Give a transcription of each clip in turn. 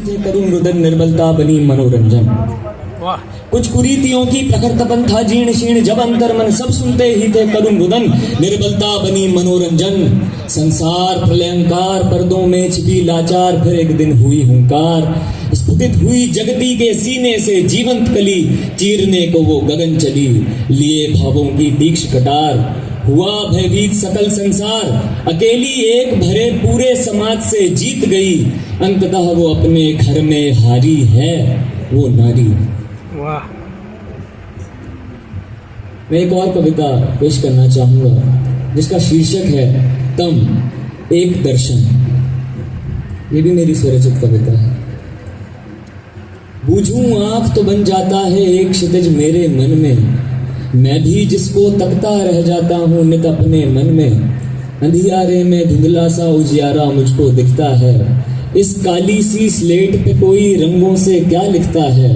थे करुण रुदन निर्बलता बनी मनोरंजन। कुछ कुरीतियों की प्रखर तपन था जीर्ण शीर्ण जब अंतर मन सब सुनते ही थे करुण रुदन निर्बलता बनी मनोरंजन। संसार प्रलयंकार पर्दों में छिपी लाचार फिर एक दिन हुई हुंकार। स्फुटित हुई जगती के सीने से जीवंत कली चीरने को वो गगन चली लिए भावों की तीक्ष्ण कटार। हुआ भयभीत सकल संसार अकेली एक भरे पूरे समाज से जीत गई। अंततः वो अपने घर में हारी है वो नारी। वाह। मैं एक और कविता पेश करना चाहूंगा जिसका शीर्षक है तम एक दर्शन। ये भी मेरी स्वरचित कविता है। बूझूं आंख तो बन जाता है एक क्षितिज मेरे मन में, मैं भी जिसको तकता रह जाता हूँ नित अपने मन में। अंधियारे में धुंधला सा उजियारा मुझको दिखता है, इस काली सी स्लेट पे कोई रंगों से क्या लिखता है।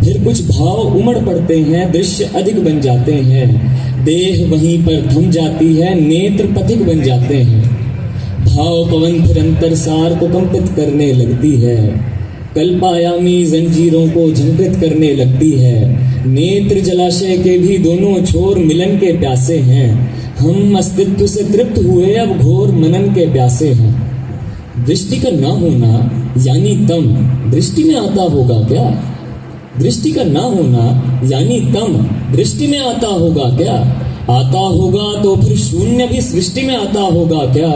फिर कुछ भाव उमड़ पड़ते हैं, दृश्य अधिक बन जाते हैं, देह वहीं पर थम जाती है, नेत्र पथिक बन जाते हैं। भाव पवन फिर अंतरसार को कंपित करने लगती है, कल्पायामी जंजीरों को झंकृत करने लगती है। नेत्र जलाशय के भी दोनों छोर मिलन के प्यासे हैं, हम अस्तित्व से तृप्त हुए अब घोर मनन के प्यासे हैं। दृष्टि का ना होना यानी तम दृष्टि में आता होगा क्या? दृष्टि का ना होना यानी तम दृष्टि में आता होगा क्या? आता होगा तो फिर शून्य भी सृष्टि में आता होगा क्या?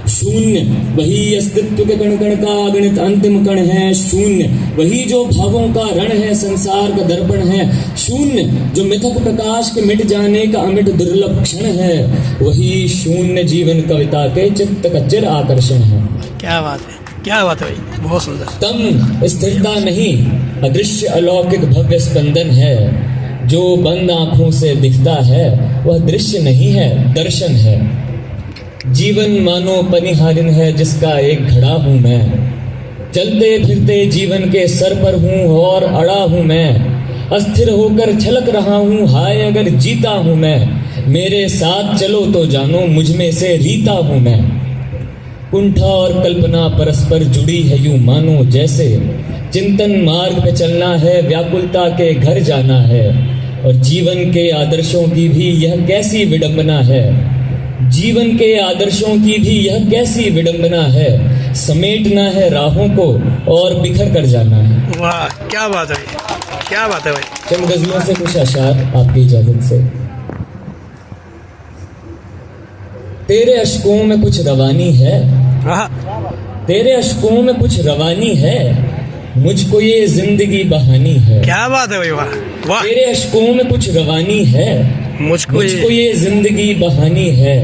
शून्य वही अस्तित्व के कण कण का अगणित अंतिम कण है, शून्य वही जो भावों का रण है, संसार का दर्पण है, शून्य जो मिथक प्रकाश के मिट जाने का अमिट दुर्लभ क्षण है, वही शून्य जीवन कविता के चित्त का चिर आकर्षण है। क्या बात है, क्या बात है भाई, बहुत सुंदर। तम स्थिरता नहीं अदृश्य अलौकिक भव्य स्पंदन है, जो बंद आंखों से दिखता है वह दृश्य नहीं है दर्शन है। जीवन मानो पनिहारिन है जिसका एक घड़ा हूं मैं, चलते फिरते जीवन के सर पर हूं और अड़ा हूं मैं। अस्थिर होकर छलक रहा हूं हाय अगर जीता हूं मैं, मेरे साथ चलो तो जानो मुझ में से रीता हूं मैं। कुंठा और कल्पना परस्पर जुड़ी है यूं मानो जैसे, चिंतन मार्ग पे चलना है व्याकुलता के घर जाना है। और जीवन के आदर्शों की भी यह कैसी विडंबना है, जीवन के आदर्शों की भी यह कैसी विडंबना है, समेटना है राहों को और बिखर कर जाना है। वाह, क्या बात है, क्या बात है भाई। चंद गजलों से कुछ अशार आपकी इजाजत से। तेरे अश्कों में कुछ रवानी है, तेरे अश्कों में कुछ रवानी है, मुझको ये जिंदगी बहानी है। क्या बात है भाई, वाह वाह। तेरे अश्कों में कुछ रवानी है, मुझको ये जिंदगी बहानी है,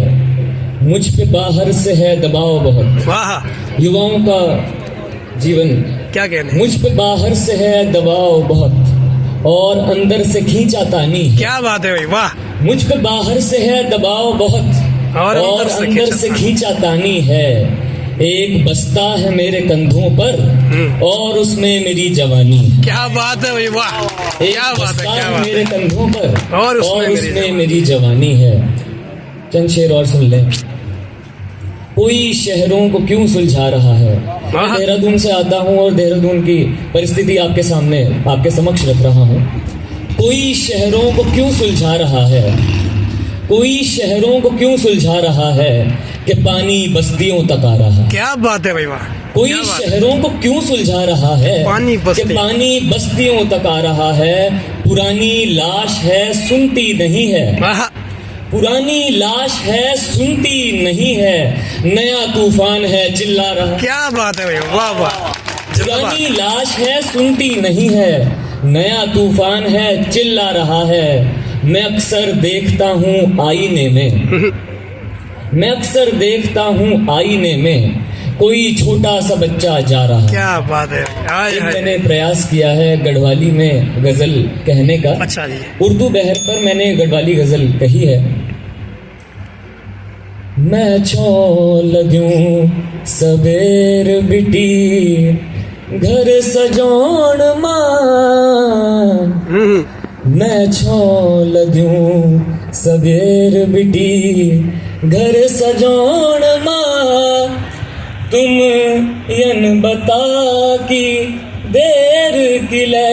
मुझ पे बाहर से है दबाव बहुत। वाह। युवाओं का जीवन क्या कहने। मुझ पे बाहर से है दबाव बहुत और अंदर से खींचा तानी है। क्या बात है भाई, वाह। मुझ पे बाहर से है दबाव बहुत और अंदर से खींचा तानी है। एक बस्ता है मेरे कंधों पर और उसमें मेरी जवानी। क्या बात है भाई, वाह। क्या बात है, क्या बात मेरे कंधों पर और उसमें मेरी जवानी है। चंद शेर और सुन लें। कोई शहरों को क्यों सुलझा रहा है। मैं देहरादून से आता हूँ और देहरादून की परिस्थिति आपके सामने आपके समक्ष रख रहा हूँ। कोई शहरों को क्यों सुलझा रहा है, कोई शहरों को क्यों सुलझा रहा है कि पानी बस्तियों तक आ रहा है। क्या बात है भाई, वाह। कोई शहरों को क्यों सुलझा रहा है पानी बस्तियों तक आ रहा है। पुरानी लाश है सुनती नहीं है, पुरानी लाश है सुनती नहीं है, नया तूफान है चिल्ला रहा। क्या बात है भाई, वाह वाह। पुरानी लाश है सुनती नहीं है, नया तूफान है चिल्ला रहा है। मैं अक्सर देखता हूँ आईने में, मैं अक्सर देखता हूँ आईने में, कोई छोटा सा बच्चा जा रहा है। क्या बात है। मैंने प्रयास किया है गढ़वाली में गजल कहने का। अच्छा जी। उर्दू बहर पर मैंने गढ़वाली गजल कही है। मैं छो लग्यूं सबेर बिटी घर सजोण मान, मैं छो लग्यूं सबेर बिटी घर सजोण मां, तुम यन बता की देर किले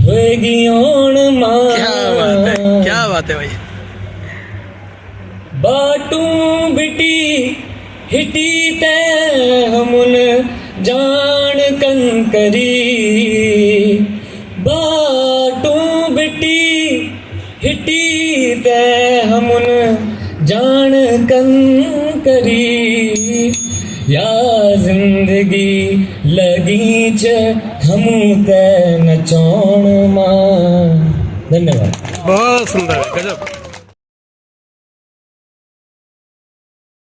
होएगी ओण क्या बात है भाई। बाटू बिटी हिटी ते हमुन जान कंकरी बाटू बिटी हिटी ते हमुन जान कंकरी या जिंदगी लगी च हमू ते नचौण मां। धन्यवाद। बहुत सुंदर, गजब।